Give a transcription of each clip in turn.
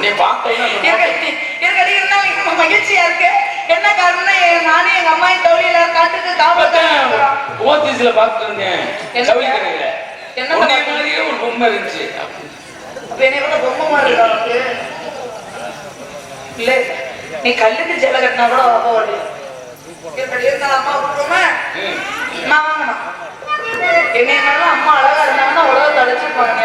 உன்னை பார்த்தோன்னா மகிழ்ச்சியா இருக்கு. என்ன காரணம்னா நானே எங்க அம்மா தோழியில காட்டுக்கு ஓத்திஸ்ல பார்த்துட்டு இருந்தேன். என்ன மாதிரியே ஒரு பொம்மை இருந்துச்சு. என்னை பொம்மை மாதிரி இருக்கா? இல்ல நீ கல்லுக்கு ஜெல கட்டினா கூட அம்மா விட்டுருமா நான் வாங்கணும். என்னை அம்மா அழகா இருந்தாங்கன்னா உலகத்தை அழைச்சிருப்பாங்க.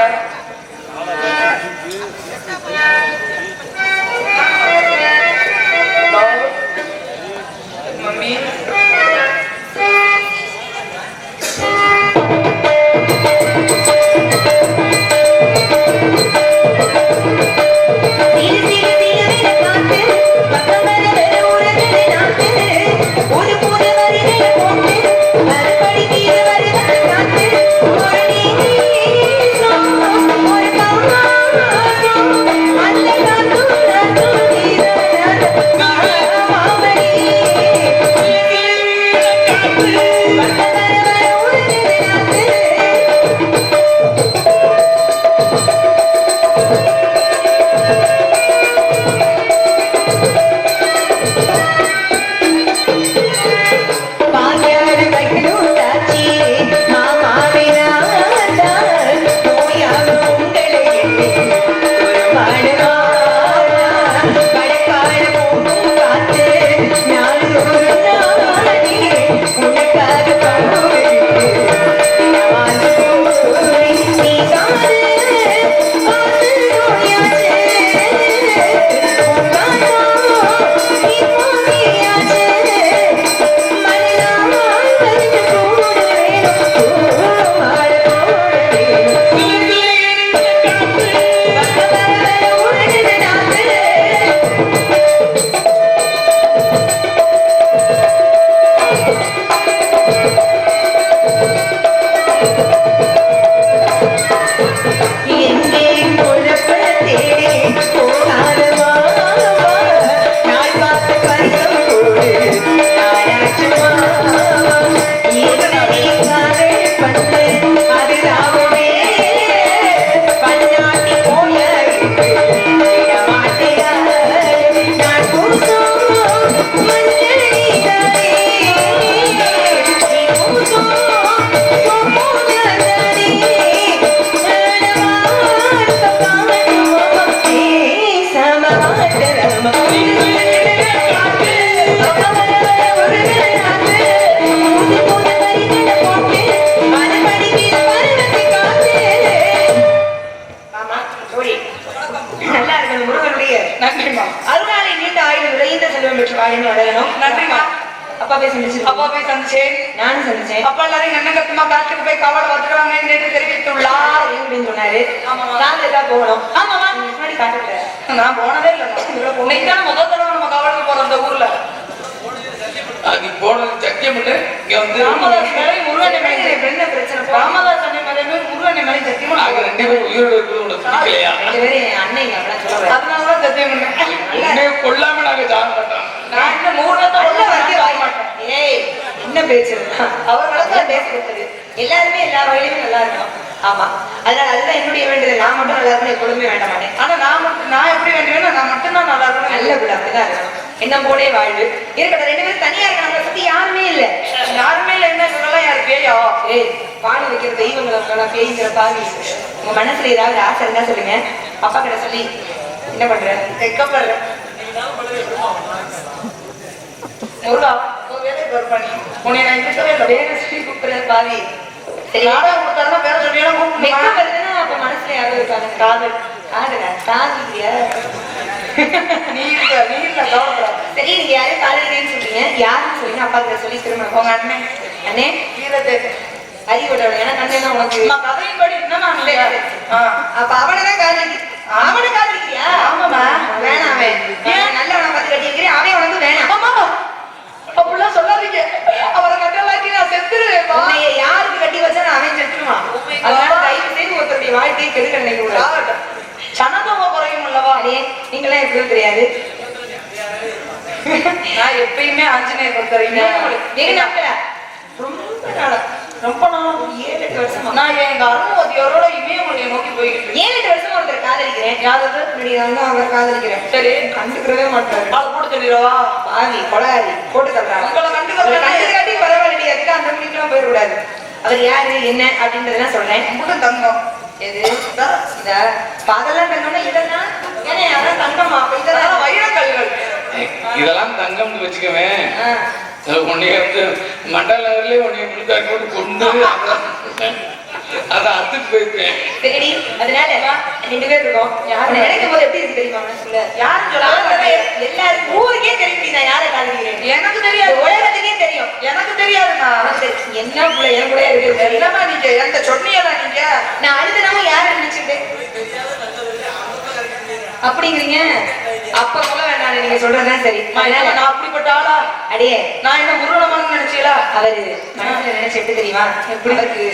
மம்மி நான் போனதே இல்லை. முதல் தடவை நம்ம காவலுக்கு போறோம் அந்த ஊர்ல. அது போனது சத்தியம் இல்லை. இங்க வந்து ராமதாஸ் மேலே முருகனை மேலே என்ன பிரச்சனை? ராமதாஸ் அண்ணன் மேலே முருகனை மேலே சத்தியமா ரெண்டு பேரும் உயிரோடு இருக்கிறது உங்களுக்கு பிடிக்கலையா? அண்ணன் அதனாலதான் சத்தியம் பண்ணேன். கொல்லாம நாங்க ஜாக மாட்டோம். நான் இன்னும் 3 வருஷம் வாங்க மாட்டேன். ஏய் என்ன பேச்சு? அவர் வளர்த்து பேசுறது எல்லாருமே எல்லா வகையிலுமே நல்லா இருக்கணும். ஆமா, அதனால அதுதான் என்னுடைய வேண்டியது. நான் மட்டும் நல்லா இருக்கணும், எப்பொழுதுமே வேண்ட மாட்டேன். ஆனா நான் எப்படி வேண்டுவேன்னா நான் மட்டும்தான் நல்லா இருக்கணும். நல்ல பிள்ளை அப்படிதான் இருக்கணும். என்ன போலே வாழ்வு இருக்கட்டும். 2 பேரும் தனியா இருக்க நம்மளை சுத்தி யாருமே இல்ல. யாருமே இல்ல என்ன சொல்லலாம்? யாரு பேயோ? ஏய் பால் வைக்கிற தெய்வங்களை பேய்ங்கிற பாவி. உங்க மனசுல ஏதாவது ஆசை இருந்தா சொல்லுங்க. அப்பா கிட்ட சொல்லி என்ன பண்ற? வெக்கப்படுற முருகா வேலையை பண்ணி உன்னை நான் இருக்கவே இல்லை. வேற சொல்லி கூப்பிடுற பாவி. சரி நாடகம் கொடுத்தாருன்னா வேற சொல்லியெல்லாம் கூப்பிடுறதுன்னா அப்ப மனசுல யாரும் இருக்காங்க. காதல் காதலியா நீ இல்ல கவலைப்படாத. சரி நீங்க யாரும் காதலின்னு சொல்றீங்க, யாருன்னு சொல்லுங்க. அப்பா கிட்ட சொல்லி திரும்ப உங்க அண்ணன் அண்ணே வீரத்தை அறிவுட எனக்கு அண்ணன் உனக்கு கதையின் படி என்னமா அப்ப அவனைதான் காதலிக்கு அவனை காதலிக்கிறியா? ஆமாமா வேணாமே நல்லவனை பார்த்து கட்டி இருக்கிறேன். அவன் உனக்கு வேணாம். அப்படிலாம் சொல்லாதீங்க. அவரை கட்டலாக்கி நான் செத்துருவேன். உன்னைய யாருக்கு கட்டி வச்சா அவன் செத்துருவான். அதனால தயவு செய்து ஒருத்தருடைய வாழ்க்கையை கெடுக்க நினைக்க சனதோக குறையும் அல்லவா? நீங்களாம் எப்படி தெரியாது. நான் எப்பயுமே ஆஞ்சநேயர் பொறுத்தவரைக்கும் ரொம்ப நாள் 7-8 வருஷமா நான் எங்க அருணோதியோரோட இமயமலையை நோக்கி போய்கிட்டு 7-8 வருஷமா ஒருத்தர் காதலிக்கிறேன். யாராவது அவர் காதலிக்கிறேன். சரி, கண்டுக்கிறவே மாட்டாரு. ஆள் போட்டு சொல்லிடுவா. பாவி கொலாரி போட்டு தள்ளுறாங்க. உங்களை கண்டுக்காட்டி பரவாயில்லையா இருக்கு. அந்த முடிக்கெல்லாம் போயிடக்கூடாது. அவர் யாரு என்ன அப்படின்றதெல்லாம் சொல்றேன். மட்டும் தங்கம் எது இதா அதெல்லாம் தங்கம்னா இதெல்லாம் ஏன்னா யாரும் தங்கம்மா இதெல்லாம் வைரக்கல்கள். இதெல்லாம் தங்கம்னு வச்சுக்கவேன். உன்னைய வந்து மண்டலர்லயே உன்னைய முழுக்காட்டி போட்டு கொண்டு அதை அத்துட்டு போயிருப்பேன். சரி, அதனால 2 பேர் இருக்கோம். யாரு நினைக்கும் போது எப்படி இருக்கு தெரியுமா மனசுல? யாரும் சொல்லாம எல்லாரும் ஊருக்கே தெரியும் நான் யாரை காதலிக்கிறேன். எனக்கு தெரியாது, உலகத்துக்கே தெரியும். எனக்கு தெரியாதுண்ணா. என்ன பிள்ளை என் கூட இருக்கு என்னமா நீங்க எந்த சொன்னீங்களா நீங்க? நான் அழுதுனாம யாரை நினைச்சுட்டேன் அப்படிங்கிறீங்க. அப்ப சொல்ல வேண்டாம், நீங்க சொல்றதுதான் சரி. நான் அப்படிப்பட்ட ஆளா? அடியே நான் என்ன முருகனமான்னு நினைச்சீங்களா? அவரு மனசுல நினைச்சு எப்படி தெரியுமா? எப்படி இருக்கு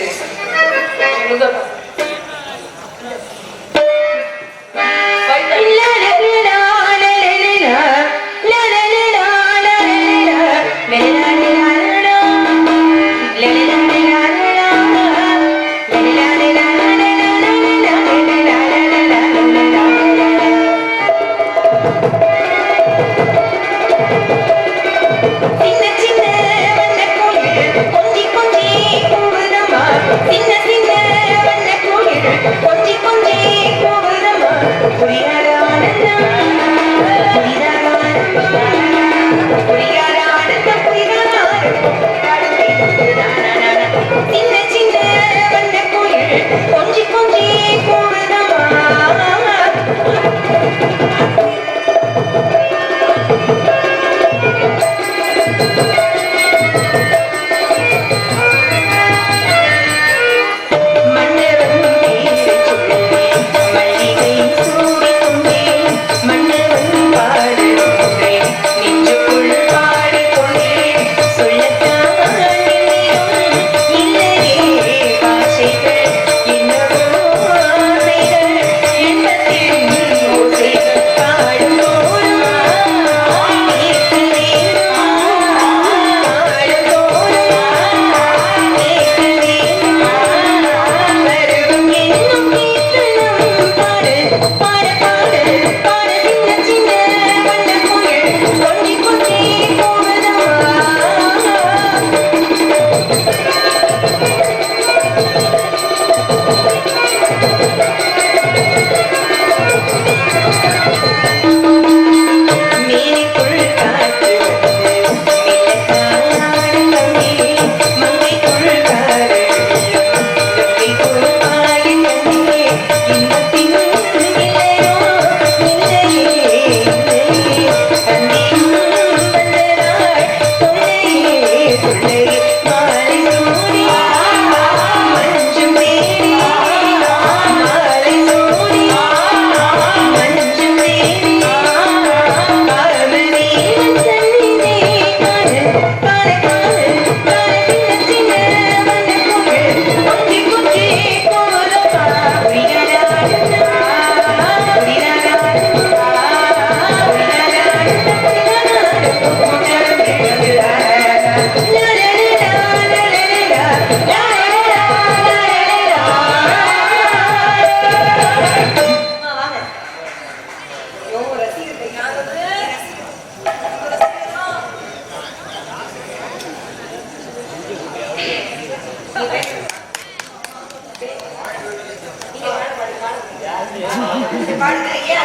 Yeah.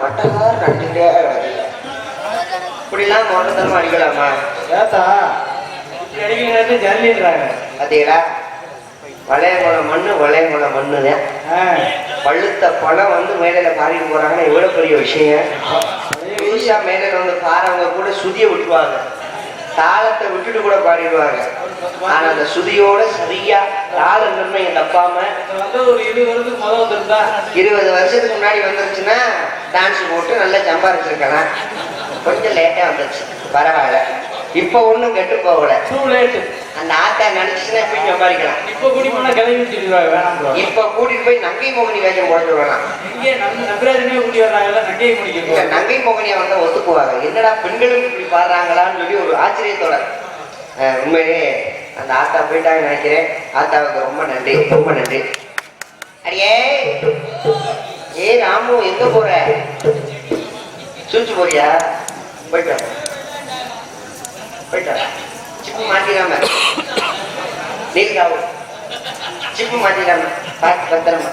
மட்டக்கார நடிச்சுக்கிட்டே கிடக்கு. இப்படிலாம் மொட்டத்தனமா அடிக்கலாமா? ஏத்தா அடிக்கிறது ஜல்லிடுறாங்க. பார்த்தீங்களா, வளையங்குளம் மண்ணுதான். பழுத்த பழம் வந்து மேடையில பாடிட்டு போறாங்கன்னா எவ்வளவு பெரிய விஷயம். புதுசா மேடையில வந்து பாடுறவங்க கூட சுதியை விட்டுருவாங்க, தாளத்தை விட்டுட்டு கூட பாடிடுவாங்க. ஆனா அந்த சுதியோட சரியா தாளம் நிர்ணயம் தப்பாம ஒரு 20 வருஷத்துக்கு முதல் வந்துருந்தா 20 வருஷத்துக்கு முன்னாடி வந்துருச்சுன்னா டான்ஸ் போட்டு நல்லா சம்பாரிச்சிருக்கலாம். கொஞ்சம் லேட்டா வந்துருச்சு, பரவாயில்ல. இப்ப ஒண்ணும் கெட்டு போகல. Too late. அந்த ஆத்தா நினைச்சுன்னா போய் சம்பாதிக்கலாம். இப்ப குடிமனா கிளம்பி விட்டுருவாங்க. வேணாம். இப்ப கூட்டிட்டு போய் நங்கை மோகினி வேஷம் போட சொல்லலாம். இங்கே நம்ம நகராஜனே கூட்டி வர்றாங்கல்ல, நகையை முடிக்க. இல்ல, நங்கை மோகினியை வந்தா ஒத்துக்குவாங்க. என்னடா பெண்களும் இப்படி பாடுறாங்களான்னு சொல்லி ஒரு ஆச்சரியத்தோட. உண்மையிலே அந்த ஆத்தா போயிட்டாங்க நினைக்கிறேன். ஆத்தாவுக்கு ரொம்ப நன்றி, ரொம்ப நன்றி. அடியே ஏ ராமு, எங்க போற? சூச்சு போறியா? போயிட்டா போயிட்டா. சிப்பு மாட்டிடாம நீங்காவு, சிப்பு மாட்டிடாம பார்த்து பத்திரமா.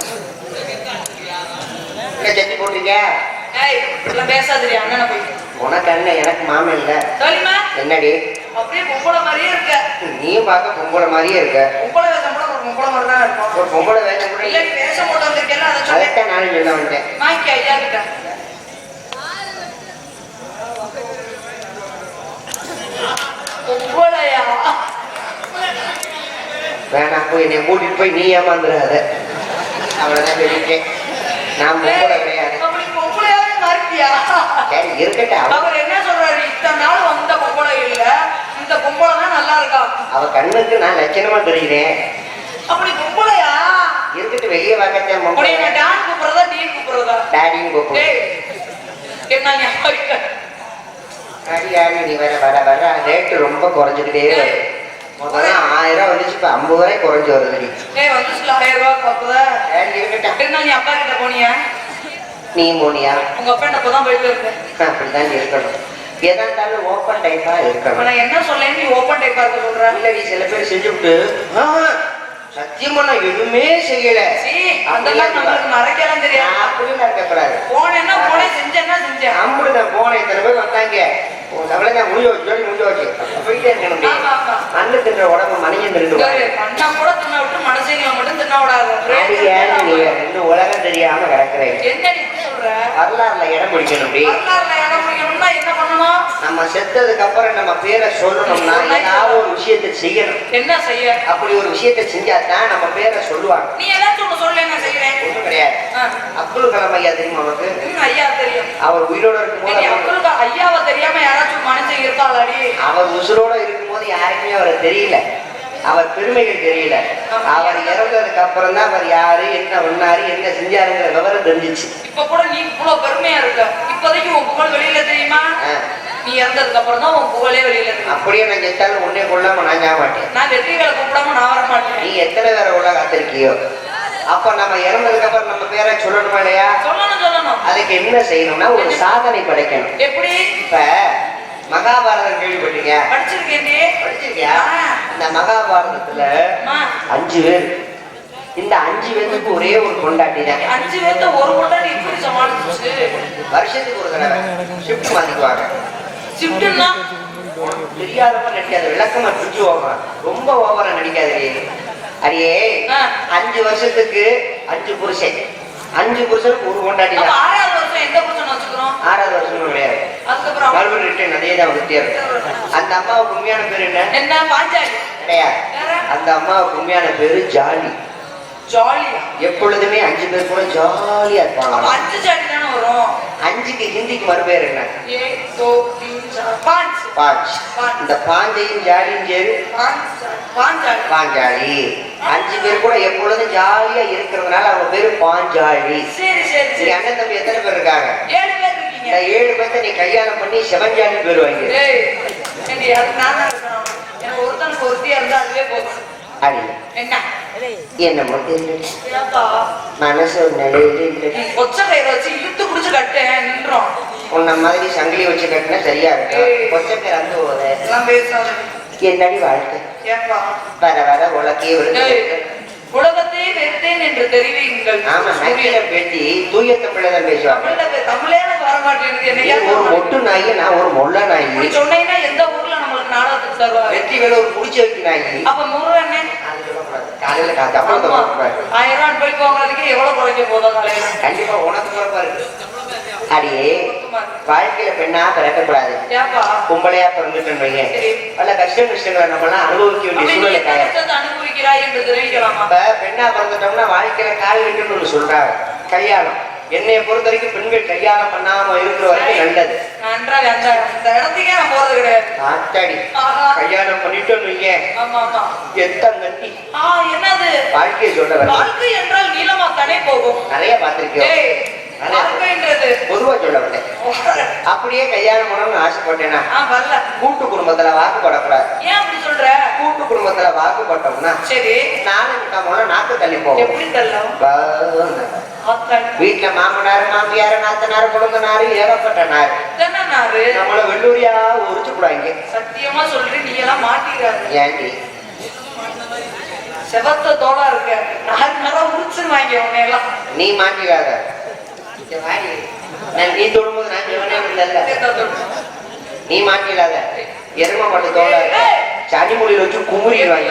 என்ன சட்டி போட்டீங்க? பேசாதிரியா அண்ணனை போய். உனக்கு அண்ணன், எனக்கு மாமன் இல்ல. சரிம்மா, என்னடி அப்படியே பொம்பளை மாதிரியே இருக்க. நீயும் பார்க்க பொம்பளை மாதிரியே இருக்க. பொம்பளை வேஷம் கூட ஒரு பொம்பளை மாதிரி தான் இருக்கும். ஒரு பொம்பளை வேஷம் கூட இல்ல, நீ வேஷம் போட்டு வந்திருக்கேன், அதை சொல்ல. அதைத்தான் நானும் சொல்ல வந்தேன். வாங்கி ஐயா கிட்ட. பொம்பளையா? வேணாம், போய் என்னை கூட்டிட்டு போய் நீ ஏமாந்துடாத. அவ்வளவுதான் சொல்லிட்டேன். நான் பொம்பளை கிடையாது. அப்படி பொம்பளையாவே மாறிட்டியா? சரி இருக்கட்டும். அவர் என்ன சொல்றாரு? இத்தனை நாள் வந்த பொம்பளை இல்ல, இந்த பொம்பளை தான் நல்லா இருக்கா. அவ கண்ணுக்கு நான் லட்சணமா தெரியுறேன். அப்படி பொம்பளையா? இருக்கட்டும், வெளியே வாக்கத்தான் பொம்பளை. அப்படியே நான் டான் கூப்பிடுறதா நீ கூப்பிடுறதா? டாடின்னு கூப்பிடு. டேய், என்ன ஞாபகம்? அடியாடி நீ வர வர வர ரேட்டு ரொம்ப குறைஞ்சுக்கிட்டே வருது. முதல்ல 1000 வந்துச்சு, இப்ப 50 ரூபாய் குறைஞ்சு வருது. டேய், வந்துச்சுல 1000 ரூபாய் கப்புதா? டாடி இருக்கட்டும். என்ன நீ அப்பா கிட்ட போனியா? நீ போனியா? உங்க அப்பா கிட்ட தான் போயிட்டு இருக்கேன். அப்படிதான் இருக்கணும். எதா இருந்தாலும் ஓப்பன் டைப்பா இப்ப இருக்கணும். நான் என்ன சொல்லேன், நீ ஓப்பன் டைப்பா இருக்க சொல்ற? இல்ல, நீ சில பேர் செஞ்சுவிட்டு சத்தியமா நான் எதுவுமே செய்யல அதெல்லாம் நம்மளுக்கு மறைக்கலாம் தெரியாது. அப்படின்னு இருக்கக்கூடாது. போனேன்னா போனேன், செஞ்சேன்னா செஞ்சேன். நான் போனேன், இத்தனை பேர் வந்தாங்க, அவ்வளவுதான் முடிஞ்சு வச்சு சொல்லி முடிஞ்சு வச்சு போயிட்டே இருக்கணும். மண்ணு தின்ற உடம்பு மணியம் திண்டு கண்ணா கூட தின்ன விட்டு மனசைங்களை மட்டும் தின்ன விடாது. இன்னும் உலகம் தெரியாம கிடக்குறேன். என்ன நீ இப்படி சொல்ற? வரலாறுல இடம் பிடிக்கணும். வரலாறுல இடம் பிடிக்கணும்னா என்ன பண்ணணும்? நம்ம செத்ததுக்கு அப்புறம் நம்ம பேரை சொல்லணும்னா ஏதாவது ஒரு விஷயத்தை செய்யணும். என்ன செய்ய? அப்படி ஒரு விஷயத்தை செஞ்சாதான் நம்ம பேரை சொல்லுவாங்க. நீ ஏதாச்சும் ஒண்ணு சொல்ல, நான் செய்யறேன். ஒண்ணும் கிடையாது. அப்துல் கலாம் ஐயா தெரியுமா உனக்கு? ஐயா தெரியும். அவர் உயிரோட இருக்கும்போது அப்துல் கலாம் ஐயாவை தெரியாம யாராச்சும் மனுஷன் இருக்காளாடி? அவர் உசுரோட இருக்கும்போது யாருக்குமே அவரை தெரியல, அவர் பெருமைகள் தெரியல. அவர் இறந்ததுக்கு அப்புறம் தான் அவர் யாரு, என்ன பண்ணாரு, என்ன செஞ்சாருங்கிற விவரம் தெரிஞ்சிச்சு. இப்ப கூட நீ இவ்வளவு பெருமையா இருக்க, இப்போதைக்கு உன் புகழ் வெளியில தெரியுமா? நீ இறந்ததுக்கு அப்புறம் தான் உன் புகழே வெளியில தெரியும். அப்படியே நான் செத்தாலும் உன்னே கொள்ளாம நான் சாக மாட்டேன். நான் வெற்றிகளை கூப்பிடாம நான் வர மாட்டேன். நீ எத்தனை பேரை உள்ள காத்திருக்கியோ. அப்ப நம்ம இறந்ததுக்கு அப்புறம் நம்ம பேரை சொல்லணுமா இல்லையா? சொல்லணும் சொல்லணும். அதுக்கு என்ன செய்யணும்னா ஒரு சாதனை படைக்கணும். எப்படி? இப்ப மகாபாரதம் கேள்விப்பட்டீங்க? படிச்சிருக்கேன். படிச்சிருக்கியா? இந்த மகாபாரதத்துல 5 பேர். இந்த 5 பேருக்கு ஒரே ஒரு கொண்டாட்டி தான். 5 பேர்த்த ஒரு கொண்டாட்டி இப்படி சமாளிச்சு வருஷத்துக்கு ஒரு தடவை ஷிஃப்ட் மாத்திக்குவாங்க. ஷிஃப்ட்னா தெரியாதப்ப நடிக்காது, விளக்கமா பிடிச்சு ஓவரா, ரொம்ப ஓவரா நடிக்காது. அடியே 5 வருஷத்துக்கு 5 புருஷன், 5 புருஷனுக்கு ஒரு கொண்டாட்டி தான். 6வது வருஷம் எந்த புருஷன் வச்சுக்கிறோம்? 6வது வருஷம் கிடையாது. அதுக்கப்புறம் மறுபடியும் ரிட்டர்ன் அதே தான் வந்துட்டே இருக்கும். அந்த அம்மாவுக்கு உண்மையான பேர் என்ன? என்ன? பாஞ்சாலி கிடையாது. அந்த அம்மாவுக்கு உண்மையான பேரு ஜாலி. ஜாலியா? எப்பொழுதுமே 5 பேர் கூட ஜாலியா இருப்பாங்க. 5 ஜாலி தானே வரும். 5க்கு ஹிந்திக்கு மறுபேர் என்ன? பாஞ்ச். இந்த பாஞ்சையும் ஜாலியும் சேரு பாஞ்சாலி. 5 பேர் கூட எப்பொழுதும் ஜாலியா இருக்கிறதுனால அவங்க பேரு பாஞ்சாலி. சரி சரி சரி. அண்ணன் தம்பி எத்தனை பேர் இருக்காங்க? 7 பேர் இருக்கீங்க. 7 பேர்த்த நீ கல்யாணம் பண்ணி செவஞ்சாலி பேர் வாங்கி. எனக்கு ஒருத்தனுக்கு ஒருத்தியா இருந்தா அதுவே போதும். அடி என்ன என்ன மனசு ஒரு நிலையில இல்லை. ஒச்ச கயிறு வச்சு இழுத்து குடிச்சு கட்டேன் நின்றோம். உன்ன மாதிரி சங்கிலி வச்சு கட்டினா சரியா இருக்கும். ஒச்ச கயிறு அந்த போத எல்லாம் பேசாது. என்னடி வாழ்க்கை? ஏப்பா வர வர உலக்கையே விழுந்து உலகத்தையே நினைத்தேன் என்று தெரிவிங்கள். ஆமா, நக்கீர பேட்டி தூய தமிழதான் பேசுவாங்க. தமிழே எனக்கு வர மாட்டேங்குது. நீ ஒரு மொட்டு நாயி, நான் ஒரு மொள்ள நாயி. இப்படி சொன்னீங்கன்னா எந்த ஊர்ல நம்மளுக்கு நாடகத்துக்கு தருவாங்க? வெற்றி வேலை ஒரு புடிச்ச வைக்க நாயி. அப்ப முருகண்ணே காலையில சம்பளத்தை கொடுப்பாரு. 1000 ரூபாய் போய் போகிறதுக்கு எவ்வளவு குறைக்க போதும் காலையில? கண்டிப்பா உனக்கு குறைப்பாரு. அடியே வாழ்க்கையில பெண்ணா பிறக்கக்கூடாது, ஏப்பா கும்பலையா பிறந்துட்டு வைங்க. பல கஷ்டங்களை நம்ம எல்லாம் அனுபவிக்க வேண்டிய சூழ்நிலை அனுபவிக்கிறாய் என்று தெரிவிக்கலாமா? இப்ப பெண்ணா பிறந்துட்டோம்னா வாழ்க்கையில கால் விட்டுன்னு ஒண்ணு சொல்றாங்க. கல்யாணம் என்னைய பொறுத்த வரைக்கும் பெண்கள் கல்யாணம் பண்ணாம இருக்கிற வரைக்கும் நல்லது. நன்றாக அந்த இடத்துக்கே நான் போறது கிடையாது. ஆத்தாடி கல்யாணம் பண்ணிட்டோன்னு வைங்க, எத்தம் நன்றி. என்னது வாழ்க்கையை சொல்ற வாழ்க்கை என்றால் நீளமா தானே போகும். நிறைய பார்த்திருக்கேன். பொதுவா சொல்ல மாட்டேன். அப்படியே கல்யாணம் பண்ணணும்னு ஆசைப்பட்டேன்னா கூட்டு குடும்பத்துல வாக்குப்படக்கூடாது. ஏன் அப்படி சொல்ற? கூட்டு குடும்பத்துல வாக்குப்பட்டோம்னா சரி நானும் நாக்கு தள்ளி போகும். எப்படி தள்ளும்? வீட்டுல மாமனாரு மாமியாரு நாத்தனாரு குடும்பனாரு ஏகப்பட்ட நாரு நம்மள வெள்ளூரியா உரிச்சு கூடாங்க. சத்தியமா சொல்றேன், நீ எல்லாம் மாட்டிக்கிறாரு. ஏன்டி செவத்த தோடா இருக்க நாலு உரிச்சுருவாங்க உன்னை எல்லாம். நீ மாட்டிக்காத. நீ தொடும்போது நான் நீ மாட்டிடாத. எரும மாட்டு தோட சனி மொழியில வச்சு குமுறிடுவாங்க.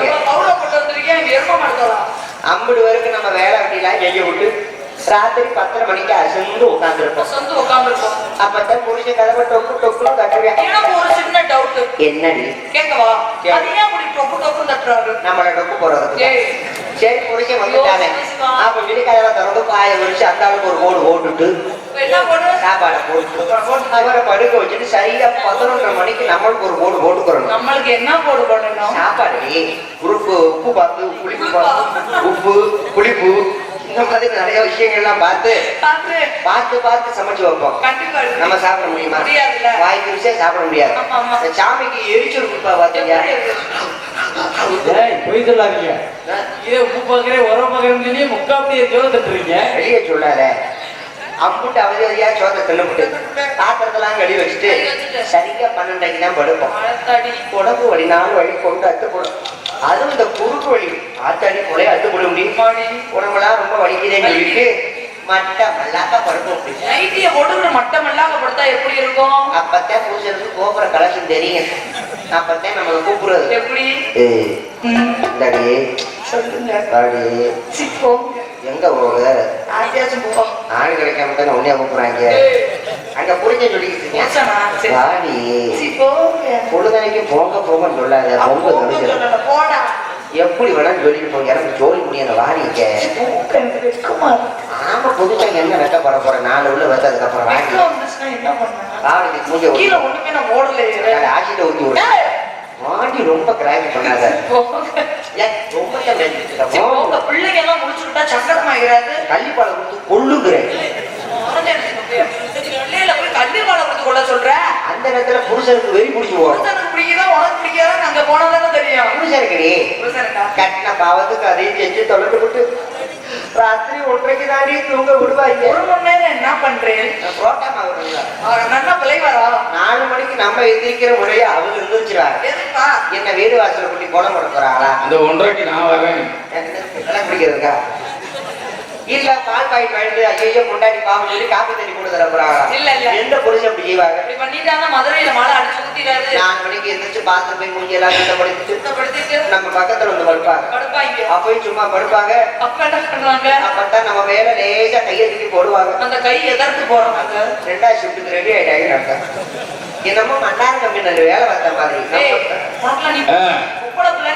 ஐம்பது பேருக்கு நம்ம வேலை அப்படிலாம் செய்ய விட்டு ராத்திரி 10:30 மணிக்கு அசந்து உட்காந்துருப்போம். அப்பதான் புரிஞ்ச கதவை டொக்கு டொக்குன்னு தட்டுவேன். ஒரு சின்ன டவுட். என்னடி கேட்கவா? நம்மள டொக்கு போறதுக்கு சரி புரிஞ்ச வந்துட்டானே அப்ப விடிக்காதவ திறந்து பாய வச்சு அந்த அளவுக்கு ஒரு கோடு போட்டுட்டு சாப்பாடை போட்டு அவரை படுக்க வச்சுட்டு சரியா 11:30 மணிக்கு நம்மளுக்கு ஒரு கோடு போட்டுக்கிறோம். நம்மளுக்கு என்ன போடு போடணும்? சாப்பாடு உப்பு உப்பு பார்த்து புளிப்பு பார்த்து உப்பு புளிப்பு இந்த மாதிரி நிறைய விஷயங்கள்லாம் பார்த்து பார்த்து பார்த்து சமைச்சு வைப்போம். நம்ம சாப்பிட முடியுமா? வாய்க்கு ருசியா சாப்பிட முடியாது. சாமிக்கு எரிச்சல் கொடுப்பா பாத்தீங்க. போய் சொல்லாதீங்க. இதே உப்பு பாக்குறேன் உரம் பாக்குறேன்னு முக்காப்படியே ஜோர தட்டுறீங்க. வெளியே சொல்லாத. அம்புட்டு அவதியா சோத்தை தின்னுபிட்டு பாத்திரத்தெல்லாம் கழுவி வச்சுட்டு சரியா 12:00 தான் படுப்போம். உடம்பு வலி 4 வழி கொண்டு அத்து போடும். அதுவும் இந்த குறுக்கு வலி ஆத்தாடி கொலைய அத்து போட முடியும். உடம்பெல்லாம் ரொம்ப வலிக்குதேன்னு சொல்லிட்டு மட்டம் மல்லாக்க படுப்போம். மட்டம் மல்லாக்க படுத்தா எப்படி இருக்கும்? அப்பத்தான் பூசலுக்கு கோபுர கலசம் தெரியும். அப்பத்தான் நம்மளை கூப்பிடுறது. எப்படி எங்க போக ஆள் கிடைக்காம தானே உன்னையா கூப்பிடுறாங்க. அங்க புரிஞ்ச சொல்லிக்கிட்டு பொழுதனைக்கு போங்க போங்கன்னு சொல்லாத. பொங்க எப்படி வேணாலும் சொல்லிட்டு போங்க. எனக்கு ஜோலி முடியும் வாடிக்க. ஆமா புதுசா என்ன வெட்ட போற போற 4 உள்ள வெட்ட அதுக்கப்புறம் வாடி மூஞ்ச ஆசிட்ட ஊத்தி விட வாடி ரொம்ப கிராக்கி பண்ணாத. பிள்ளைங்க எல்லாம் முடிச்சுட்டா சங்கடம் ஆகிறாது. கள்ளிப்பாலை கொடுத்து கொள்ளுகிறேன். கள்ளிப்பாலை கொடுத்து கொள்ள சொல்ற அந்த நேரத்துல புருஷனுக்கு வெறி பிடிச்சி போகும். பிடிக்கிறதா உனக்கு பிடிக்காத அங்க போனதானே தெரியும். புருஷனுக்கு கட்டின பாவத்துக்கு அதையும் செஞ்சு தொலைட்டு விட்டு ராத்திரி 1:30 தாண்டி தூங்க விடுவாங்க. 1 மணி நேரம் என்ன பண்றேன்? நல்லா விளைவாரா? 4 மணிக்கு நம்ம எந்திரிக்கிற முறைய அவங்க எந்திரிச்சிருவாங்க. என்ன வீடு வாசல கூட்டி கோலம் போட போறாங்களா? அந்த 1:30க்கு நான் வரேன். பிடிக்கிறதுக்கா இல்ல பால் பாக்கெட் வாங்கிட்டு ஐயோ முண்டாடி பாவம் சொல்லி காப்பி தண்ணி கூட தர போறாங்களா? இல்ல இல்ல எந்த புருஷன் அப்படி செய்வாங்க? இப்படி பண்ணிட்டாங்க. மதுரையில மழை அடிச்சு ஊத்திடாது. 4 மணிக்கு எந்திரிச்சு பாத்ரூம் போய் மூஞ்சி எல்லாம் சுத்தப்படுத்திட்டு நம்ம பக்கத்துல வந்து படுப்பாங்க. அப்பயும் சும்மா படுப்பாங்க. அப்ப என்ன பண்ணுவாங்க? அப்பதான் நம்ம மேல லேசா கையை தூக்கி போடுவாங்க. அந்த கை எதற்கு போறாங்க? 2வது ஷிஃப்ட்டுக்கு ரெடி ஆயிட்டாங்க அர்த்தம். என்னமோ மன்னார் கம்பெனில வேலை பார்த்த மாதிரி.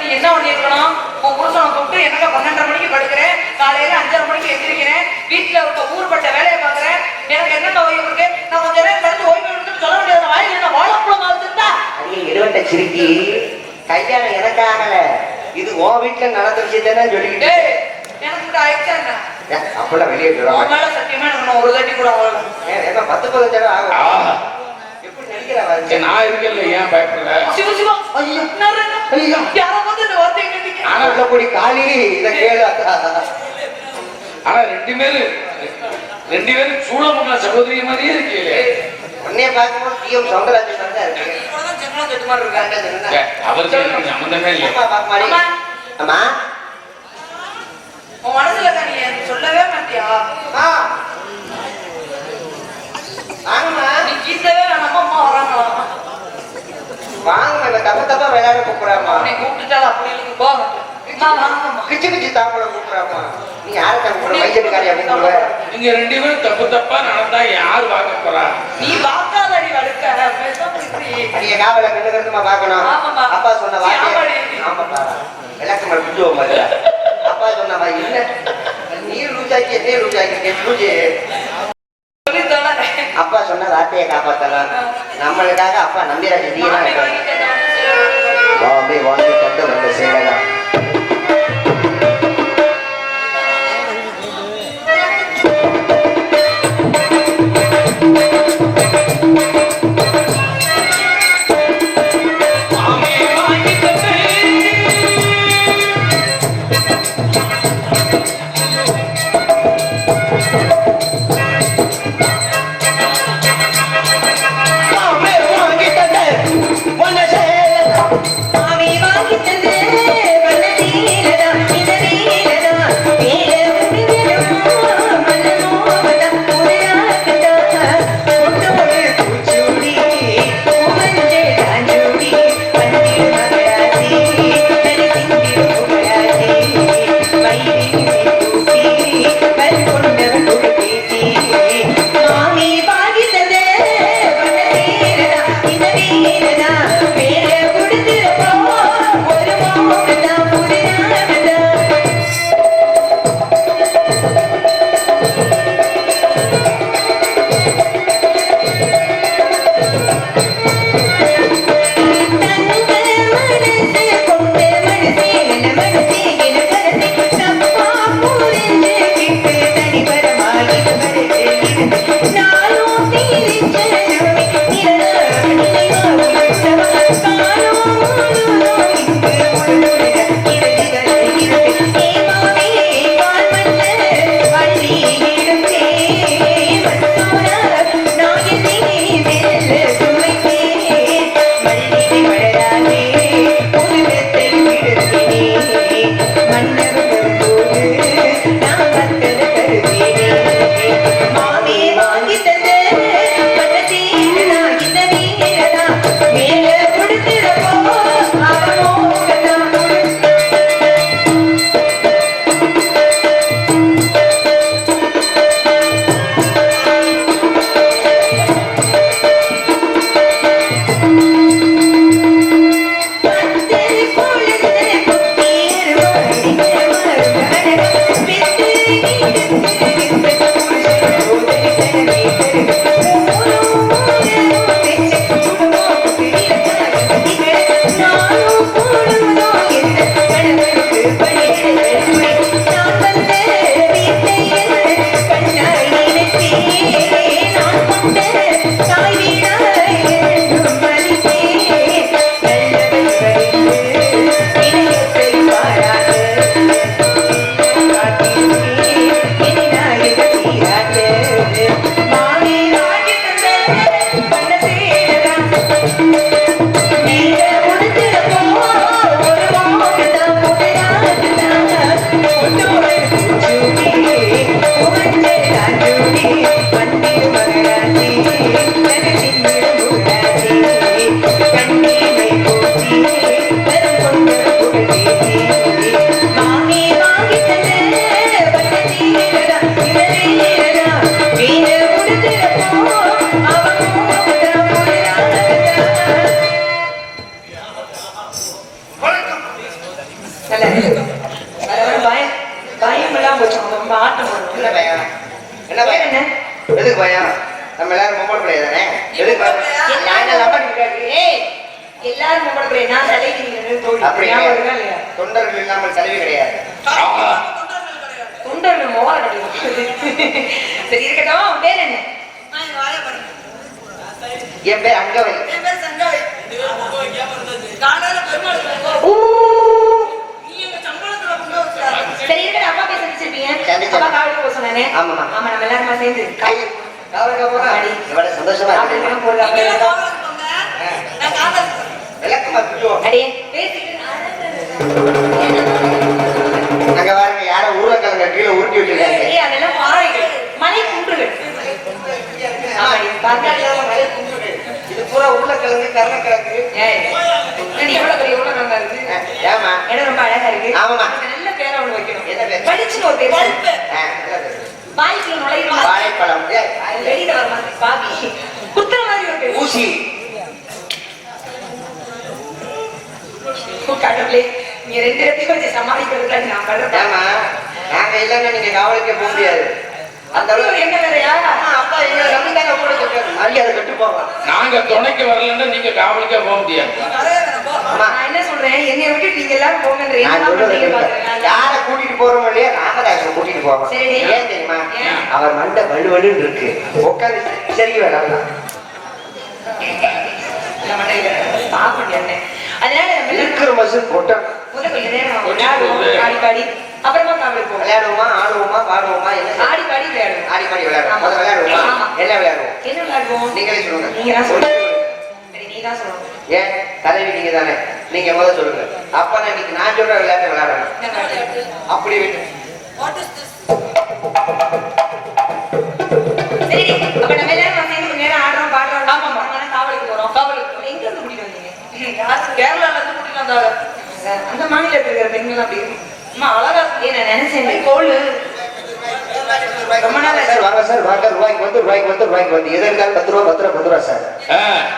நீ என்ன பண்ணிருக்கணும்? உன் புருஷனை கூப்பிட்டு என்னங்க 12:30 மணிக்கு படுக்கிறேன், காலையில 5:30 மணிக்கு எந்திரிக்கிறேன், வீட்டுல இருக்க ஊர்பட்ட வேலையை பாக்குறேன், எனக்கு என்னென்ன ஓய்வு இருக்கு, நான் கொஞ்ச நேரம் கழிச்சு ஓய்வு எடுத்துன்னு சொல்ல முடியாது. வாயில் என்ன வாழைப்பழம் வளர்த்துட்டா இருவட்ட சிரிக்கி கல்யாணம் எனக்கு ஆகல, இது உன் வீட்டுல நடந்த விஷயத்தானே சொல்லிக்கிட்டு எனக்கு ஆயிடுச்சா என்ன அப்பெல்லாம் வெளியே மேல சத்தியமா எனக்கு ஒரு தட்டி கூட என்ன 10-15 தடவை ஆகும். நான் இருக்கல, ஏன் பயப்படல? ஆனா 2 பேரும் சூழமுள்ள சகோதரி மாதிரியே இருக்கீங்க. உன்னைய பார்க்கும்போது பிஎம் சௌந்தரராஜன் தான் இருக்கு. அவருக்கு சம்பந்தமே இல்லை. அம்மா உன் மனசுல இருக்க நீ எனக்கு சொல்லவே மாட்டியா? ஆ. வாங்கம்மா. நீ கீசவே வேணாமா, அம்மா வராங்களா? வாங்கம்மா, இவ தப்பா தப்பா விளையாட கூப்பிடுறாம்மா. உன்னை கூப்பிட்டுட்டாலும் அப்படி இல்லைங்க, போ. அம்மா வாங்கம்மா. கிச்சு கிச்சு தாப்பல கூப்பிடுறாம்மா. நீ யாரை தான் கூப்பிடுற? வைத்தியக்காரியா கூப்பிடுவ? நீங்க ரெண்டு பேரும் தப்பு தப்பா நடந்தா யார் வாங்க போறா? நீ பார்க்காதடி வடுக்க, பேசாம இப்படி. நீங்க காவல கண்டு கண்டுமா பார்க்கணும். ஆமாம்மா. அப்பா சொன்ன வார்த்தை. ஆமாடி. ஆமாப்பா. விளக்கமா புரிஞ்சுவோம் பாரு. அப்பா சொன்ன மாதிரி என்ன? நீ லூசாக்கி என்ன லூசாக்கி லூஜி. சொல்லி தொலை. அப்பா சொன்ன வார்த்தையை காப்பாத்தலாம். நம்மளுக்காக அப்பா நம்பிராஜ் மாமி வாங்கிட்டு வந்து செய்யலாம். பாம்பே வாங்கி கொண்டு வந்து செய்யலாம். மாமி வாங்கிட்டது வண்ண எதுக்கு பயம்? நம்ம எல்லாரும் பொம்பளை பிள்ளை தானே. எதுக்கு பயம்? எல்லாரும் பொம்பளை பிள்ளை. நான் தலைவி அப்படி தொண்டர்கள் இல்லாமல் தலைவி கிடையாது. தொண்டர்கள் மோர கிடையாது. சரி இருக்கட்டும். பேர் என்ன? என் பேர் அங்கவை. சரி இருக்கட்டும். அப்பா பேச வச்சிருப்பீங்க. சந்திச்சேன். அப்பா காவலுக்கு போக சொன்னானே. ஆமாமா. ஆமா நம்ம எல்லாரும் சேர்ந்து காவலுக்கு போறோம். இவ்வளவு சந்தோஷமா இருக்கு. விளக்கமா திட்டுவோம். அடே பேசிட்டு அங்க பாருங்க யாரோ ஊரக்கலங்க உருளைக்கிழங்கு கருணக்கிழங்கு. ஏய், என்னடி இவ்வளவு பெரிய உருளைக்கிழங்கா இருக்கு? ஏமா இடம் ரொம்ப அழகா இருக்கு. ஆமாமா. அதுக்கு நல்ல பேரை ஒண்ணு வைக்கணும். என்ன பேர்? பளிச்சுன்னு ஒரு பேர். நல்லது. வாய்க்குள்ள நுழையுமா? வாழைப்பழம். அது வெளியில வர மாதிரி பாவி. குத்துற மாதிரி ஒரு பேர். ஊசி. கடவுளே, நீ ரெண்டு இடத்தையும் கொஞ்சம் சமாளிக்கிறதுக்கு நான் பண்றேன். ஏமா நாங்க இல்லைன்னா நீங்க காவலுக்கே போக முடியாது. அந்த அளவுக்கு என்ன வேறையா? அப்பா எங்களை நம்பித்தாங்க கூட சொல்றாரு. மரியாதை கட்டு போகலாம். நாங்க துணைக்கு வரலன்னா நீங்க காவலுக்கே போக முடியாது. அம்மா நான் என்ன சொல்றேன், என்னை விட்டு நீங்க எல்லாரும் போங்கன்ற நான் சொல்றது யாரை கூட்டிட்டு போறோம் இல்லையா ராமதாசனை கூட்டிட்டு போவோம். சரி. ஏன் தெரியுமா? ஏன்? அவர் மண்டை வலுவலுன்னு இருக்கு. உட்காந்து சரி வேணாம். அதனால நம்ம இருக்கிற மசூல் கொட்டம் கொஞ்ச நேரம் விளையாடுவோம், ஆடி பாடி அப்புறமா காவலுக்கு போவோம். விளையாடுவோமா ஆடுவோமா பாடுவோமா என்ன ஆடி பாடி விளையாடுவோம். ஆடி பாடி விளையாடுவோம். முதல்ல விளையாடுவோமா ஆமா. என்ன விளையாடுவோம்? என்ன விளையாடுவோம்? நீங்களே சொல்லுங்க. நீங்க தான் சொல்லணும். சரி, நீ தான் சொல்லணும். ஏன் தலைவி நீங்க தானே, நீங்க முதல்ல சொல்லுங்க. அப்ப நான் இன்னைக்கு நான் சொல்ற விளையாட்டு விளையாடணும். என்ன விளையாட்டு? அப்படி விட்டு சரி, அப்ப நம்ம எல்லாரும் சேர்ந்து கொஞ்ச நேரம் ஆடுறோம் பாடுறோம். ஆமா, காவலுக்கு போறோம். காவலுக்கு எங்க இருந்து கூட்டிட்டு வந்தீங்க? கேரளால இருந்து கூட்டிட்டு வந்தாங்க. அந்த மாநிலத்தில் இருக்கிற பெண்கள் அப்படி அம்மா அழகா இருக்கு. நான் நினைச்சேன் கோல் ரொம்ப நாள் சார் வாங்க சார் வாங்க. ரூபாய்க்கு வந்து ரூபாய்க்கு வந்து எது இருந்தாலும் 10 ரூபா 10 ரூபா 10 ரூபா சார்.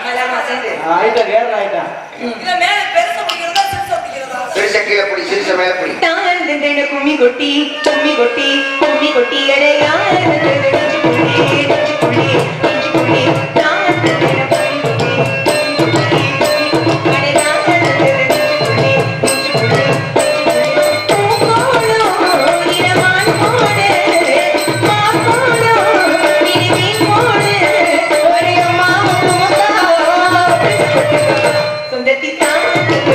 எல்லாரும் சேர்ந்து ஆயிட்டா கேரளா ஆயிட்டா. இல்ல மேல பெருசா பிடிக்கிறதா சிறுசா பிடிக்கிறதா? பெருசா கீழே பிடி சிறுச மேல பிடி. தாழ்ந்தென கும்மி கொட்டி கும்மி கொட்டி கும்மி கொட்டி அடையாள நெஞ்சு புள்ளி நெஞ்சு புள்ளி நெஞ்சு புள்ளி தாழ்ந்தென கும்மி கொட்டி கும்மி கொட்டி அடையாள நெஞ்சு புள்ளி நெஞ்சு புள்ளி பூக்கோளோ நிறமான் போடு மாக்கோளோ நிறமீன் போடு ஒரேயம்மா முத்தா சொந்தத்தி தாழ்ந்தென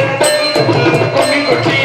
கும்மி கொட்டி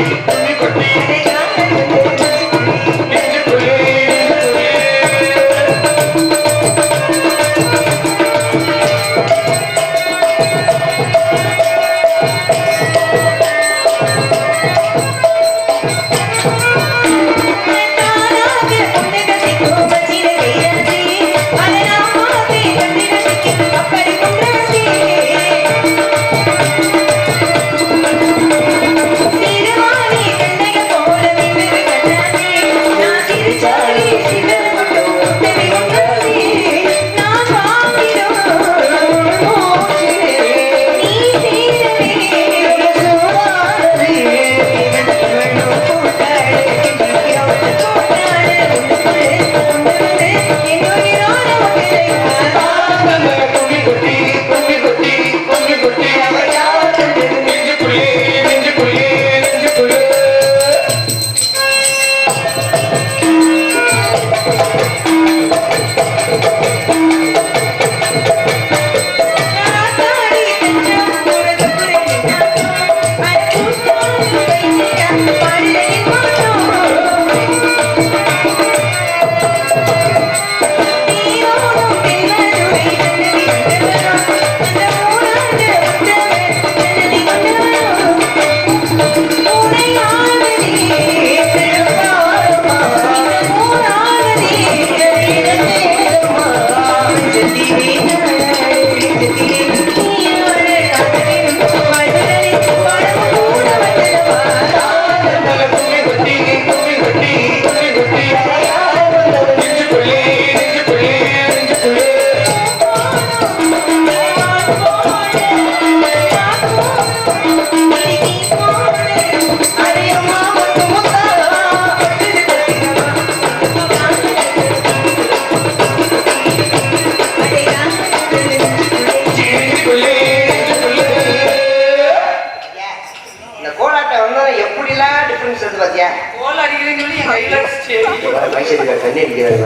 தண்ணி அடிக்கிறாரு.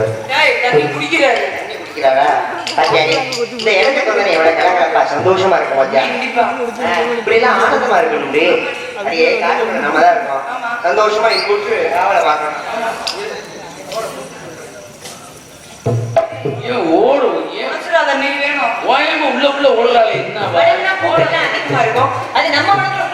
தண்ணி குடிக்கிறாரு. தண்ணி குடிக்கிறாரா? இந்த இடத்துக்கு வந்து எவ்வளவு கலகலப்பா சந்தோஷமா இருக்கும் பாத்தியா? இப்படி எல்லாம் ஆனந்தமா இருக்கணும்டி. அடியே காட்டுக்குள்ள நம்ம தான் இருக்கோம். சந்தோஷமா இருக்கு காவலை பார்க்கணும். ஏன் ஓடும்? ஏன் நீ வேணும் ஓயாம உள்ள ஓடுறாள் என்ன? போடலாம் அதிகமா இருக்கும். அது நம்ம மனசுல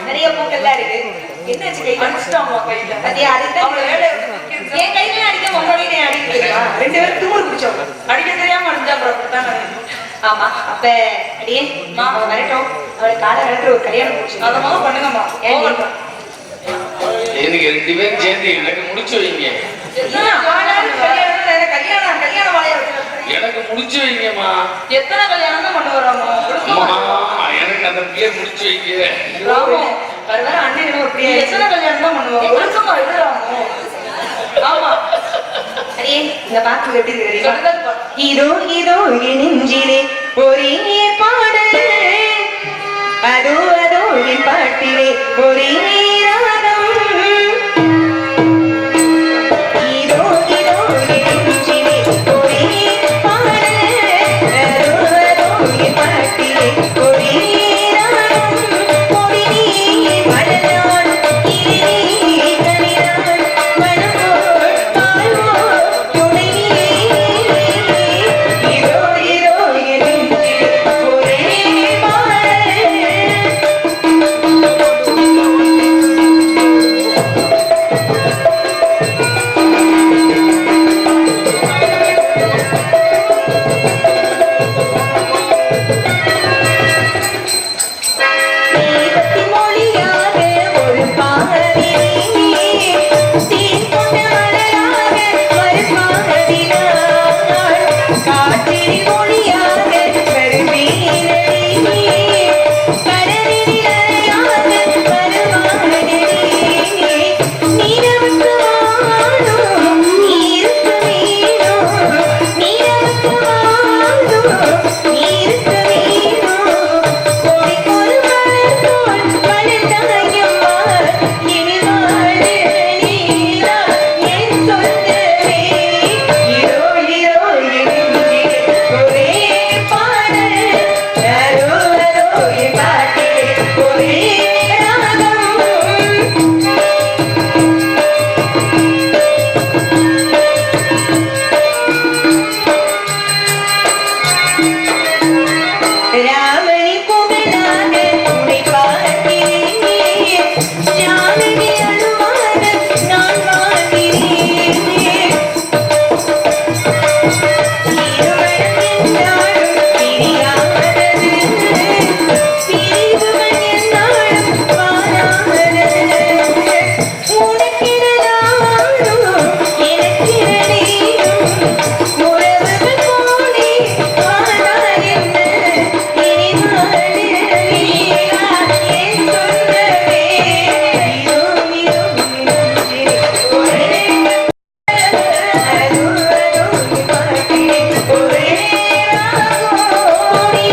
நிறைய பூக்கள்லாம் இருக்கு. என்னாச்சு கையில? அடிச்சிட்டாமா கையில. அதே அடித்தா அவளை வேலையை விட்டு தூக்கிட்டு என் கையில அடிக்க உங்களோட அடிக்கிறீங்களா? ரெண்டு பேரும் திமிரு பிடிச்சவங்க. அடிக்க தெரியாம அடிச்சா அப்புறம் அப்படித்தானே. ஆமா அப்ப அடியே அவ வரட்டும். அவளை காலை கலட்டுற ஒரு கல்யாணம் முடிச்சு அதை முதல்ல பண்ணுங்கம்மா. ஏன் போகட்டும். எனக்கு 2 பேரும் சேர்ந்து எனக்கு முடிச்சு வைங்க. என்ன வாழாது கல்யாணம் கல்யாணம் கல்யாணம் வாழையா வச்சு எனக்கு முடிச்சு வைங்கம்மா. எத்தனை கல்யாணம் தான் பண்ண வராமோ? அம்மா எனக்கு அந்த பேர் முடிச்சு வைங்க. ராமோ வர அண்ணன் ஒரு பிரியா எத்தனை கல்யாணம் தான் பண்ணுவாங்க? ஒழுக்கமா இது ராமோ. ஆமா. அடியே இந்த பாட்டு எப்படி இருக்கு? சொல்லுறது பாரு. இதோ இதோ என் நெஞ்சிலே ஒரே பாடல் அதோ அதோ என் பாட்டிலே ஒரே ராகம் இதோ இதோ என் நெஞ்சிலே ஒரே பாடல் அதோ அதோ என் பாட்டிலே ஒரே ராகம் கொடி நீ மலர்நாள் கிளி நீ கனிநாள் மனமோர் பால்வோர் துணை நீ இதோ இதோ என் நெஞ்சிலே ஒரே பாடல் தெய்வத்தின் மொழியாக ஒரு பாடலிலே தேன் கொண்ட அழகாக ஒரு பாடலினாள் காற்றின் மொழியாக கருவீரனே கடலில் அலையாக வருவானே நீரவுக்கு வாழும் நீருக்கு வேணும் நீரவுக்கு வாழும் நீருக்கு வேணும் கோடி ஒரு மலர் போல் வளர்ந்தாயம்மா இனி வாழ நீரா என் சொந்தமே இதோ இதோ எங்கே ஒரே பாடல் அதோ அதோ என் பாட்டிலே ஒரே ராகம் ராமணி புகழாக உன்னை பார்க்கிறேன் ஜானகி அழுவாக நான் வாழ்கிறேன் இருவரும் என்னாலும் பிரியாதது பிரிவுகள் என்னாலும் வாராதது உனக்கென நானும் எனக்கென நீயும் உறவுகள் போலே வாழ்ந்தால் என்ன இனி வாழ நீரா என் சொந்தமே இதோ இதோ நெஞ்சிலே ஒரே அதோ அதோ என் பாட்டிலே ஒரே ராகோடி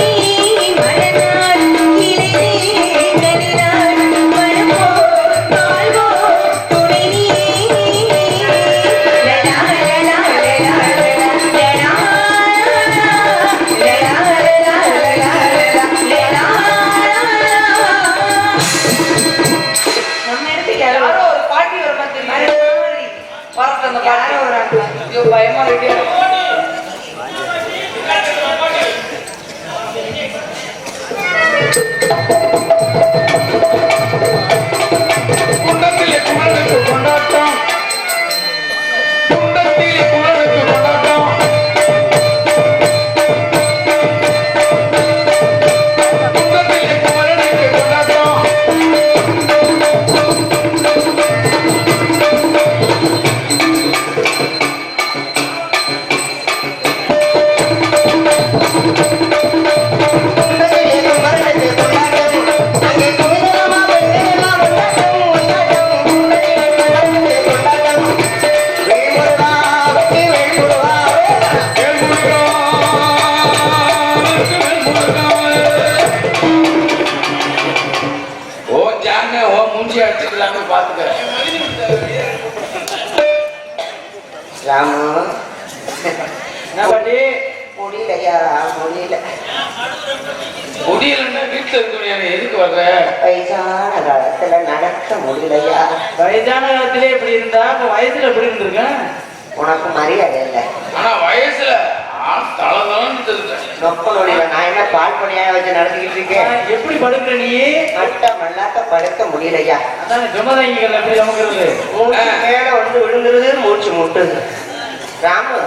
மலர்நாள் கிளி நீ கனிநாள் மனமோர் பால்வோர் துணை நீ லலா லலா லலா லலா லலா லலா லலா நம்ம இடத்துக்கு யாரோ யாரோ ஒரு பாட்டி வர மாதிரி மாதிரி வரட்டும் அந்த யாரோ பாட்டி. ஒரு ஆட்கள் ஐயோ பயமா இருக்கு. குண்டத்திலே குமரனுக்கு கொண்டாட்டம். குண்டத்திலே குமரனுக்கு கொண்டாட்டம். குண்டத்திலே குமரனுக்கு கொண்டாட்டம். ஓ ஜானே ஓ மூஞ்சி அடிச்சுக்கலாம்னு பாத்துக்க. ராமு என்ன பாட்டி? முடியலையா முடியல முடியலன்னா வீட்டுல இருக்க முடியாது. எதுக்கு வர்ற? வயசான காலத்துல நடக்க முடியலையா வயதான காலத்திலே இப்படி இருந்தா அப்ப வயசுல எப்படி இருந்திருக்கேன்? உனக்கு மரியாதை இல்லை ஆனா வயசுல தலதலன்னு தெரிஞ்சேன். நொப்பலோடியில நான் என்ன பால் பணியாக வச்சு நடத்திக்கிட்டு இருக்கேன். எப்படி படுக்கிற நீ? மட்ட மல்லாக்க படுக்க முடியலையா? அதான் ஜமதாங்கிகள் எப்படி அமுக்கிறது? மூச்சு மேல வந்து விழுந்துருது, மூச்சு முட்டுது. ராமு,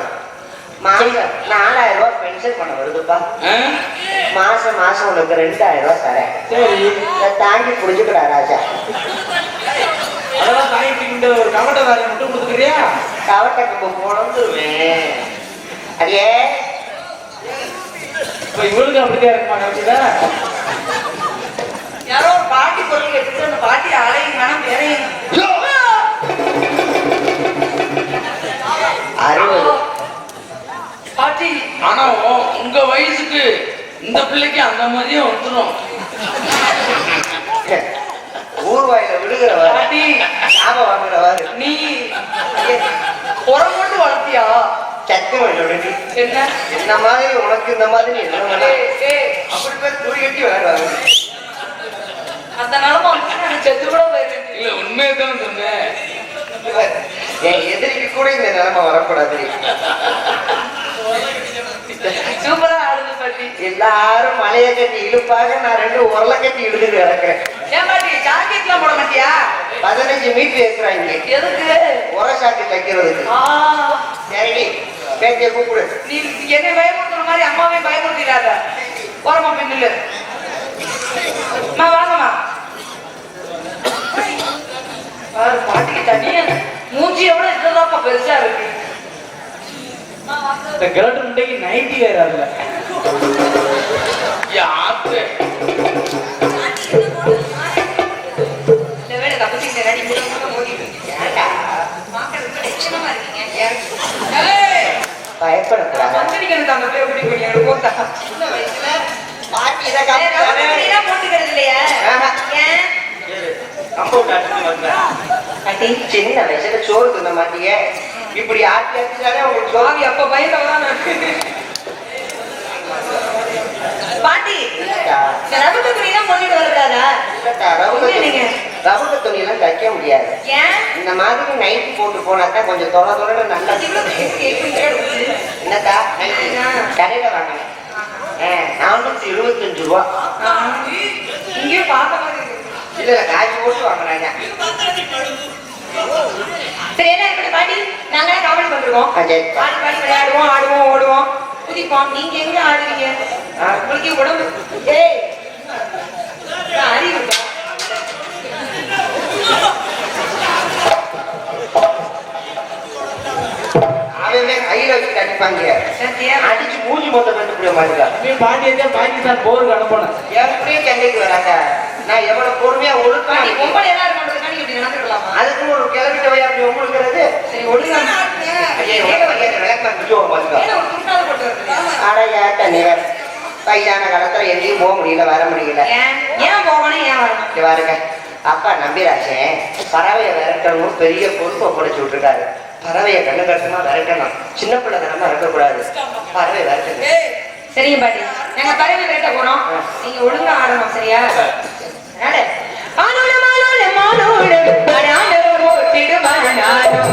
மாசம் 4000 ரூபாய் பென்ஷன் பண்ண வருதுப்பா. மாசம் மாசம் உனக்கு 2000 ரூபாய் தரேன். சரி, இதை தாங்கி புடிச்சுக்கடா ராஜா. அதெல்லாம் தாங்கிட்டு ஒரு கவட்ட தாரி மட்டும் கொடுத்துக்கிறியா? கவட்டை கம்பு போனந்துருவேன். அடியே இப்ப இவளுக்கு அப்படிதான் இருக்குமா? அப்படில யாரோ ஒரு பாட்டி பொருள் எடுத்து அந்த பாட்டி அலையும் மனம் வேறையும் 60. பாட்டி. ஆனா உங்க வயசுக்கு இந்த பிள்ளைக்கு அந்த மாதிரியே வந்துடும். ஊர்வாயில விழுகிறவர் பாட்டி ஞாபகம் வாங்குறவர் நீ உரம் போட்டு வளர்த்தியா? சத்தியம் சொல்லிட்டு என்ன இந்த மாதிரி உனக்கு இந்த மாதிரி என்ன ஏய், ஏய், அப்படி பேர் துணி கட்டி விளையாடுவாங்க. அந்த நிலமை வந்து செத்து கூட போயிருக்கேன். இல்ல உண்மையை தான் சொன்னேன். என் எதிரிக்கு கூட இந்த நிலைமை வரக்கூடாது. சூப்பரா ஆடுது பாட்டி. எல்லாரும் மலைய கட்டி இழுப்பாக, நான் 2 உரலை கட்டி இழுதுட்டு கிடக்கிறேன். ஏன் பாட்டி ஜாக்கெட்லாம் போட மாட்டியா? 15 மீட்டர் ஏற்றுறாங்க எதுக்கு? உர சாக்கு தைக்கிறதுக்கு. சரி, பேத்திய கூப்பிடு. நீ என்னை பயமுறுத்துற மாதிரி அம்மாவையும் பயமுறுத்திடாத. போறமா பின்னில் வாங்கம்மா. பாட்டிக்கு தனியா மூஞ்சியை விட இதுதான்ப்பா பெருசா இருக்கு. இந்த கிரட்டு முட்டைக்கு 90 வேற அதுல. யாரு இந்த வேலை தப்பிச்சு இந்த நடி ஓடிட்டு பயப்படக்கூடாது. மந்திரிக்கணும் அந்த பேர் எப்படி பண்ணி எனக்கு போட்டா சின்ன வயசுல பாட்டி இதை காமிச்சாலே போட்டுக்கிறது இல்லையா? ஏன் பாட்டி சின்ன வயசுல சோறு தின்ன மாட்டீங்க, இப்படி ஆட்டி ஆட்டிச்சாலே உங்களுக்கு சோறு. சுவாமி அப்ப பயந்தவதான் பாட்டி இந்த ரவுண்டு துணி தான் போட்டுட்டு வரக்கூடாதா? ரவுண்டு துணி எல்லாம் தைக்க முடியாது. ஏன் இந்த மாதிரி நைட்டு போட்டு போனாதான் கொஞ்சம் தொலை தொலை நல்லா. என்னத்தா நைட்டு கடையில வாங்கினேன், 425 ரூபா. இங்கேயும் பார்த்த மாதிரி இருக்கு. இல்ல காய்ச்சி போட்டு வாங்கினாங்க. சரி என்ன இருக்கட்டும் பாட்டி, நாங்க காமெடி பண்றோம். சரி. பாடி பாடி விளையாடுவோம், ஆடுவோம், ஓடுவோம், குதிப்போம். நீங்க எங்க ஆடுவீங்க? உங்களுக்கு உடம்பு ஏய் அறிவு அவன் கையில வச்சு அடிப்பாங்க, சத்தியா அடிச்சு மூஞ்சி மொத்தம் கண்டுபிடிக்க மாட்டேங்க. நீ பாண்டியத்தை பாகிஸ்தான் போருக்கு அனுப்பணும். எப்படியும் சென்னைக்கு வராங்க. நான் எவ்வளவு பொறுமையா பாட்டி ஒழுக்கம் பொம்பளை எல்லாம் இருக்கணும்னு இப்படி நடந்துக்கலாமா? அதுக்குன்னு ஒரு கிளம்பிட்ட போய் அப்படி ஒழுங்குறது. சரி ஒழுங்கா வயசான காலத்துல எங்கேயும் போக முடியல, வர முடியல. ஏன் போகணும், ஏன் வரணும்? இங்க பாருங்க, அப்பா நம்பிராச்சேன் பறவையை விரட்டணும் பெரிய பொறுப்பை படைச்சு விட்டுருக்காரு. பறவையை கண்ணு கட்டமா விரட்டணும், சின்ன பிள்ளை தனமா இருக்கக்கூடாது. பறவை விரட்டணும். சரிங்க பாட்டி, நாங்க பறவை விரட்ட போறோம், நீங்க ஒழுங்கா ஆடணும். சரியா? ஆனோட மானோட மானோட அடானவர் ஓட்டிடு மரணாரம்.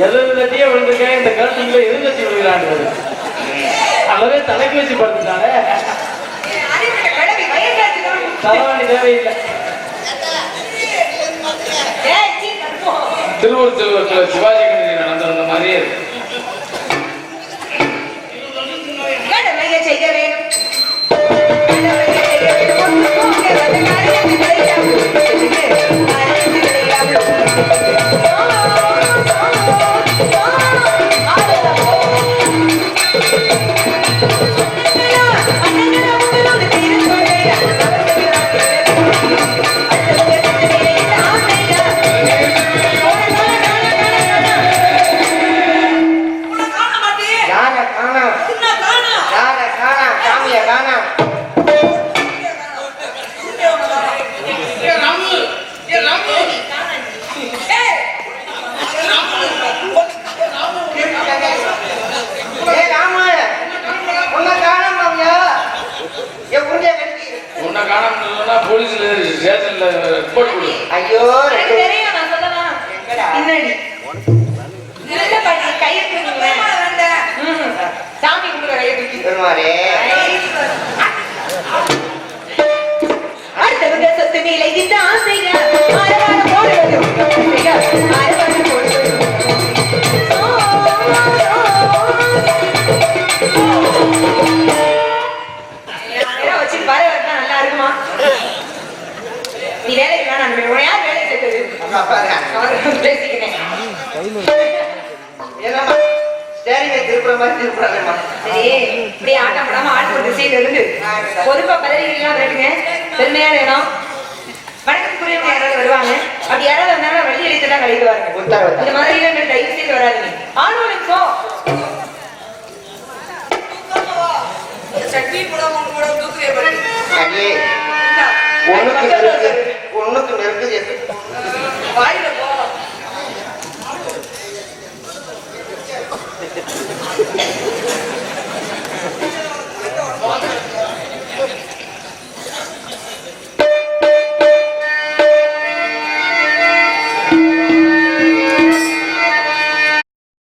எதிர்கத்தியே விழுந்திருக்கேன், இந்த கருத்துக்குள்ள எதிர்கத்தி விழுகிறான்றது அளவே தலைக்கு வச்சு படுத்துட்டானே. தலைவணி தேவையில்லை. திருவூர் செல்வத்தில் சிவாஜி கணேசன் நடந்திருந்த மாதிரியே இருக்கு. உன்னை காணாம போலீஸ்ல ஸ்டேஷன்ல ரிப்போர்ட் கொடு. ஐயோ எனக்கு தெரியும், நான் சொல்லலாம். பின்னாடி. இல்ல பாட்டி, கையை தூக்குங்களேன். சாமி கும்பிட கையை தூக்கி. பெருமாளே அடுத்தவங்க சொத்து மேலே இந்த ஆசைங்க அரவான போடுவது அரவான போடுவது வச்சு பாரு நல்லா இருக்குமா? நீ வேலைக்கு வேணாம், யார் வேலை சேர்த்தது? பேசிக்கிறேன். என்னம்மா சரிங்க திருப்புற மாதிரி திருப்புறாங்கம்மா. சரி, இப்படியே ஆட்டம் படாம ஆட்டு ஒரு திசையில இருந்து பொறுப்பா பதவிகள்லாம் கேட்டுங்க. பெருமையான இடம். வணக்கத்துக்குரியவங்க யாராவது வருவாங்க. அப்படி யாராவது வந்தாலும் வழி அளித்துதான் கழிக்குவாங்க. இந்த மாதிரி எல்லாம் தயவு செய்து வராதுங்க. ஆளுநருக்கோ சட்னி போட தூக்குவே ஒண்ணுக்கு நெருக்குது வாயில போ